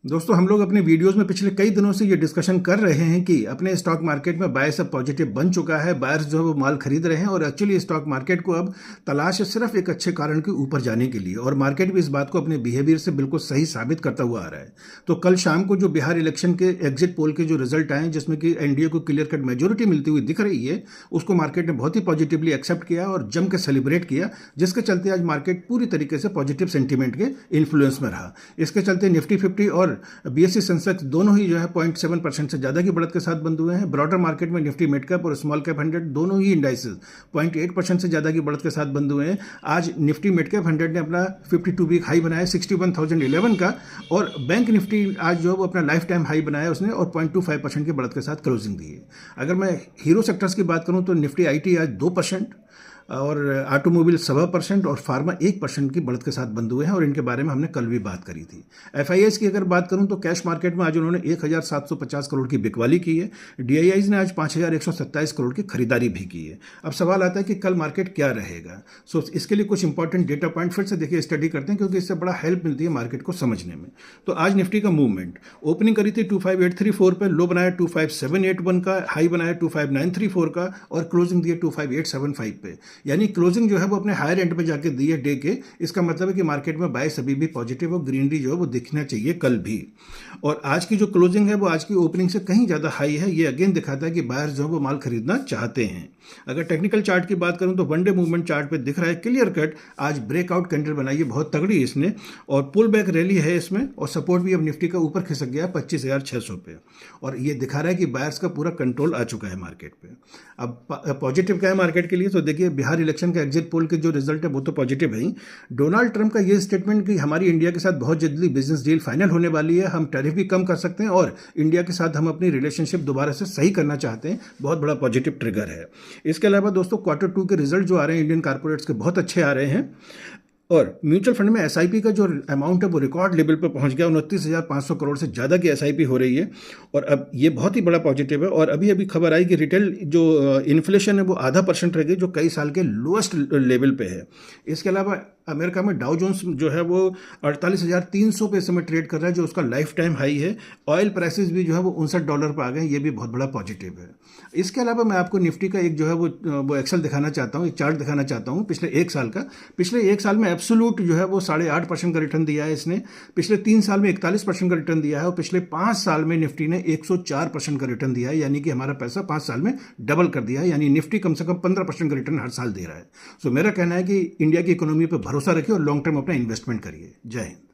दोस्तों हम लोग अपने वीडियोस में पिछले कई दिनों से ये डिस्कशन कर रहे हैं कि अपने स्टॉक मार्केट में बायर्स अब पॉजिटिव बन चुका है। बायर्स जो है वो माल खरीद रहे हैं और एक्चुअली स्टॉक मार्केट को अब तलाश है सिर्फ एक अच्छे कारण के ऊपर जाने के लिए, और मार्केट भी इस बात को अपने बिहेवियर से बिल्कुल सही साबित करता हुआ आ रहा है। तो कल शाम को जो बिहार इलेक्शन के एग्जिट पोल के जो रिजल्ट आए, जिसमें कि एनडीए को क्लियर कट मेजोरिटी मिलती हुई दिख रही है, उसको मार्केट ने बहुत ही पॉजिटिवली एक्सेप्ट किया और जम के सेलिब्रेट किया, जिसके चलते आज मार्केट पूरी तरीके से पॉजिटिव सेंटीमेंट के इन्फ्लुएंस में रहा। इसके चलते निफ्टी 50 और बीएसई सेंसेक्स दोनों ही जो है 0.7% से ज़्यादा की बढ़त के साथ बंद हुए हैं। ब्रॉडर मार्केट में निफ्टी मिड कैप और स्मॉल कैप 100 दोनों ही इंडाइसेस 0.8% से ज़्यादा की बढ़त के साथ बंद हुए हैं। आज निफ्टी मिड कैप 100 ने अपना 52 वीक हाई बनाया 61,011 का, और बैंक निफ्टी आज जो है वो अपना लाइफ टाइम हाई बनाया उसने और 0.25% की बढ़त के साथ क्लोजिंग दी है। अगर मैं हीरो सेक्टर्स की बात करूँ तो निफ्टी आईटी आज 2% और ऑटोमोबाइल 7% और फार्मा 1% की बढ़त के साथ बंद हुए हैं, और इनके बारे में हमने कल भी बात करी थी। एफआईआईज की अगर बात करूं तो कैश मार्केट में आज उन्होंने 1750 करोड़ की बिकवाली की है। डीआईआईज ने आज 5127 करोड़ की खरीदारी भी की है। अब सवाल आता है कि कल मार्केट क्या रहेगा। सो इसके लिए कुछ इंपॉर्टेंट डेटा पॉइंट फिर से देखिए स्टडी करते हैं, क्योंकि इससे बड़ा हेल्प मिलती है मार्केट को समझने में। तो आज निफ्टी का मूवमेंट, ओपनिंग करी थी 25834 पे, लो बनाया 25781 का, हाई बनाया 25934 का, और क्लोजिंग दिया 25875 पे। यानी क्लोजिंग जो है वो अपने हायर एंड पे जाके दी है डे के। इसका मतलब है कि मार्केट में बायर्स अभी भी पॉजिटिव और ग्रीनरी जो है वो दिखना चाहिए कल भी। और आज की जो क्लोजिंग है वो आज की ओपनिंग से कहीं ज़्यादा हाई है। ये अगेन दिखाता है कि बायर्स जो है वो माल खरीदना चाहते हैं। अगर टेक्निकल चार्ट की बात करूं तो वनडे मूवमेंट चार्ट पे दिख रहा है क्लियर कट, आज ब्रेकआउट कैंडल बनाई है बहुत तगड़ी इसने, और पुल बैक रैली है इसमें, और सपोर्ट भी अब निफ्टी का ऊपर खिसक गया है 25,600 पे, और ये दिखा रहा है कि बायर्स का पूरा कंट्रोल आ चुका है मार्केट पे। अब पॉजिटिव क्या है मार्केट के लिए, तो देखिए बिहार इलेक्शन का एग्जिट पोल के जो रिजल्ट है वो तो पॉजिटिव है ही। डोनाल्ड ट्रंप का ये स्टेटमेंट कि हमारी इंडिया के साथ बहुत जल्दी बिजनेस डील फाइनल होने वाली है, हम टैरिफ भी कम कर सकते हैं और इंडिया के साथ हम अपनी रिलेशनशिप दोबारा से सही करना चाहते हैं, बहुत बड़ा पॉजिटिव ट्रिगर है। इसके अलावा दोस्तों Q2 के रिजल्ट जो आ रहे हैं इंडियन कॉर्पोरेट्स के बहुत अच्छे आ रहे हैं, और म्यूचुअल फंड में एसआईपी का जो अमाउंट है वो रिकॉर्ड लेवल पर पहुंच गया, 29,500 करोड़ से ज़्यादा की एसआईपी हो रही है, और अब ये बहुत ही बड़ा पॉजिटिव है। और अभी अभी खबर आई कि रिटेल जो इन्फ्लेशन है वो 0.5% रह गई, जो कई साल के लोएस्ट लेवल पे है। इसके अलावा अमेरिका में डाउ जोन्स जो है वो 48,300 पे इस समय ट्रेड कर रहा है, जो उसका लाइफ टाइम हाई है। ऑयल प्राइसेस भी जो है वो $59 पर आ गए, ये भी बहुत बड़ा पॉजिटिव है। इसके अलावा मैं आपको निफ्टी का एक जो है वो एक्सेल दिखाना चाहता हूँ, एक चार्ट दिखाना चाहता हूँ पिछले एक साल का। पिछले एक साल में एब्सोल्यूट जो है वो 8.5% का रिटर्न दिया है इसने, पिछले 3 साल में 41% का रिटर्न दिया है, और पिछले 5 साल में निफ्टी ने 104% का रिटर्न दिया है। यानी कि हमारा पैसा 5 साल में डबल कर दिया है, यानी निफ्टी कम से कम 15% का रिटर्न हर साल दे रहा है। सो मेरा कहना है कि इंडिया की इकोनॉमी पर भरोसा रखिए और लॉन्ग टर्म अपना इन्वेस्टमेंट करिए। जय हिंद।